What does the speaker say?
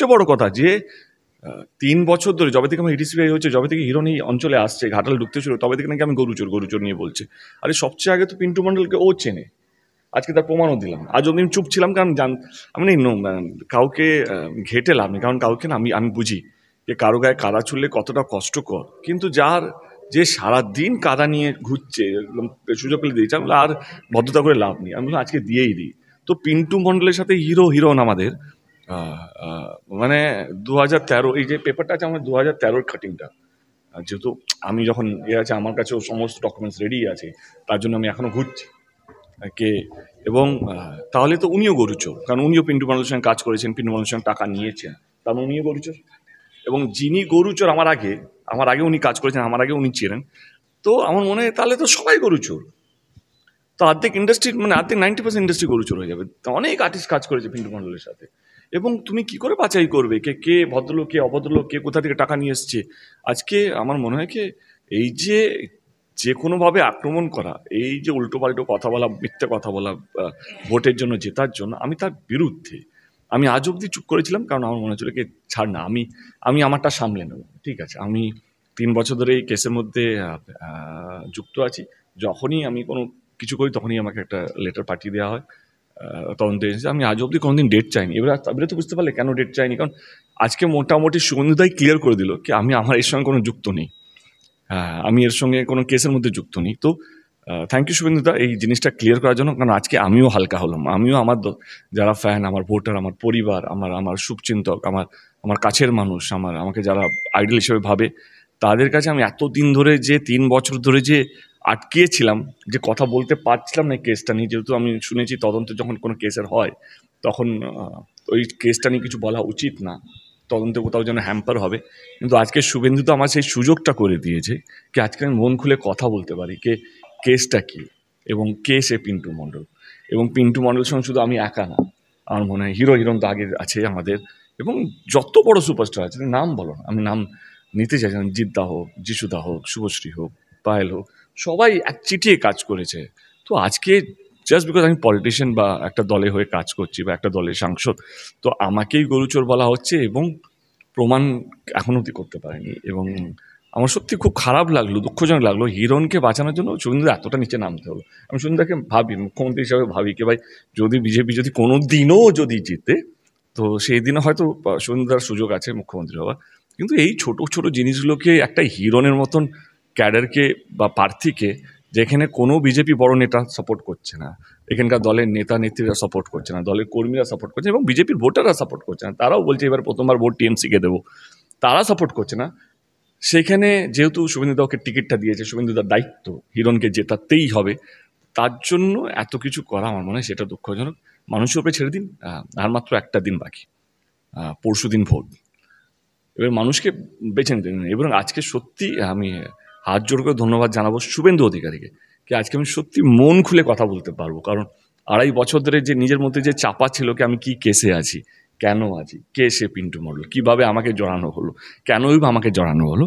সবচেয়ে বড় কথা যে 3 বছর ধরে যবে থেকে আমার ইডিসিবিআই হচ্ছে, যবে থেকে হিরণ এই অঞ্চলে আসছে, ঘাটাল ঢুকতে শুরু, তবে থেকে নাকি আমি গরুচোর নিয়ে বলছে। আরে সবচেয়ে আগে তো পিন্টু মণ্ডলকে ও চেনে, আজকে তার প্রমাণও দিলাম। আজ অব্দি আমি চুপ ছিলাম, কারণ আমি কাউকে ঘেটে লাভ নেই, কারণ কাউকে না আমি বুঝি যে কারো গায়ে কাদা ছুড়লে কতটা কষ্টকর, কিন্তু যে সারাদিন কাদা নিয়ে ঘুরছে, সুযোগ পেলে দিয়েছে, আমি আর ভদ্রতা করে লাভ নেই, আমি আজকে দিয়েই দিই। তো পিন্টু মণ্ডলের সাথে হিরণ আমাদের মানে 2013, এই যে পেপারটা আছে আমার 2013 কাটিংটা, যেহেতু আমি যখন আছে আমার কাছেও সমস্ত ডকুমেন্টস রেডি আছে, তার জন্য আমি এখনো ঘুরছি এবং তাহলে তো উনিও গরুচোর, কারণ উনিও পিন্টু মণ্ডলের সঙ্গে কাজ করেছেন, পিন্টু মণ্ডলের সঙ্গে টাকা নিয়েছেন, তার মানে উনিও গরুচোর। এবং যিনি গরুচোর আমার আগে উনি কাজ করেছেন, আমার আগে উনি চেনেন, তো আমার মনে হয় তাহলে তো সবাই গরুচোর। তো অর্ধেক ইন্ডাস্ট্রি, মানে অর্ধেক 90% ইন্ডাস্ট্রি গরুচোর হয়ে যাবে। অনেক আর্টিস্ট কাজ করেছে পিন্টু মণ্ডলের সাথে, এবং তুমি কি করে বাছাই করবে কে ভদ্রলোক, কে অভদ্রলোক, কে কোথা থেকে টাকা নিয়ে এসছে? আজকে আমার মনে হয় কি এই যে কোনোভাবে আক্রমণ করা, এই যে উল্টো পাল্টো কথা বলা, মিথ্যে কথা বলা ভোটের জন্য, জেতার জন্য, আমি তার বিরুদ্ধে। আমি আজ অব্দি চুপ করেছিলাম, কারণ আমার মনে হচ্ছিল কি ছাড় না, আমি আমারটা সামলে নেব, ঠিক আছে। আমি 3 বছর ধরে এই কেসের মধ্যে যুক্ত আছি। যখনই আমি কোনো কিছু করি তখনই আমাকে একটা লেটার পাঠিয়ে দেওয়া হয় তদন্ত এজেন্সি। আমি আজ অব্দি কোনোদিন ডেট চাইনি। এবারে তো বুঝতে পারলে কেন ডেট চাইনি, কারণ আজকে মোটামুটি শুভেন্দুদাই ক্লিয়ার করে দিল কি আমার এর সঙ্গে কোনো যুক্ত নেই, আমি এর সঙ্গে কোনো কেসের মধ্যে যুক্ত নেই। তো থ্যাংক ইউ শুভেন্দুদা এই জিনিসটা ক্লিয়ার করার জন্য, কারণ আজকে আমিও হালকা হলাম। আমিও আমার যারা ফ্যান, আমার ভোটার, আমার পরিবার, আমার শুভচিন্তক, আমার কাছের মানুষ, আমাকে যারা আইডল হিসেবে ভাবে, তাদের কাছে আমি এতদিন ধরে যে 3 বছর ধরে যে আটকিয়েছিলাম, যে কথা বলতে পারছিলাম না এই কেসটা নিয়ে, যেহেতু আমি শুনেছি তদন্ত যখন কোনো কেসের হয় তখন ওই কেসটা নিয়ে কিছু বলা উচিত না, তদন্তে কোথাও যেন হ্যাম্পার হবে। কিন্তু আজকে শুভেন্দু তো আমার সেই সুযোগটা করে দিয়েছে কি আজকে আমি মন খুলে কথা বলতে পারি কেসটা কি এবং কে সে পিন্টু মণ্ডল। এবং পিন্টু মণ্ডলের সঙ্গে শুধু আমি একা না, আমার মনে হয় হিরণ তো আগে আছে আমাদের, এবং যত বড় সুপারস্টার আছে, নাম বলো না, আমি নাম নিতে চাইছিলাম, জিদ্দা হোক, যিশুদা হোক, শুভশ্রী হোক, পায়েল হোক, সবাই এক চিটিয়ে কাজ করেছে। তো আজকে জাস্ট বিকজ আমি পলিটিশিয়ান বা একটা দলে হয়ে কাজ করছি বা একটা দলের সাংসদ, তো আমাকেই গরুচোর বলা হচ্ছে এবং প্রমাণ এখনো অব্দি করতে পারেনি। এবং আমার সত্যি খুব খারাপ লাগলো, দুঃখজনক লাগলো, হিরণকে বাঁচানোর জন্য শুভেন্দু এতটা নিচে নামতে হলো। আমি শুভেন্দুকে ভাবি, মুখ্যমন্ত্রী হিসাবে ভাবি কি ভাই, যদি বিজেপি যদি কোনো দিনও যদি জিতে, তো সেই দিনে হয়তো শুভেন্দুদার সুযোগ আছে মুখ্যমন্ত্রী হওয়ার। কিন্তু এই ছোট ছোট জিনিসগুলোকে একটা হিরণের মতন ক্যাডারকে বা প্রার্থীকে, যেখানে কোনো বিজেপি বড় নেতা সাপোর্ট করছে না, এখানকার দলের নেতা নেত্রীরা সাপোর্ট করছে না, দলের কর্মীরা সাপোর্ট করছে এবং বিজেপির ভোটাররা সাপোর্ট করছে না, তারাও বলছে এবার প্রথমবার ভোট টিএমসিকে দেবো, তারা সাপোর্ট করছে না। সেখানে যেহেতু শুভেন্দুদাকে টিকিটটা দিয়েছে, শুভেন্দুদার দায়িত্ব হিরণকে জেতাতেই হবে, তার জন্য এত কিছু করা আমার মনে হয় সেটা দুঃখজনক। মানুষের উপরে ছেড়ে দিন, আর মাত্র একটা দিন বাকি, পরশু দিন ভোট, এবার মানুষকে বেছে নিতে দিন। এবং আজকে সত্যি আমি হাত জোর করে ধন্যবাদ জানাবো শুভেন্দু অধিকারীকে, কি আজকে আমি সত্যি মন খুলে কথা বলতে পারবো, কারণ 2.5 বছর ধরে যে নিজের মধ্যে যে চাপা ছিল কি আমি কি কেসে আছি, কেন আছি, কে সে পিন্টু মণ্ডল, কীভাবে আমাকে জড়ানো হলো, কেনই বা আমাকে জড়ানো হলো,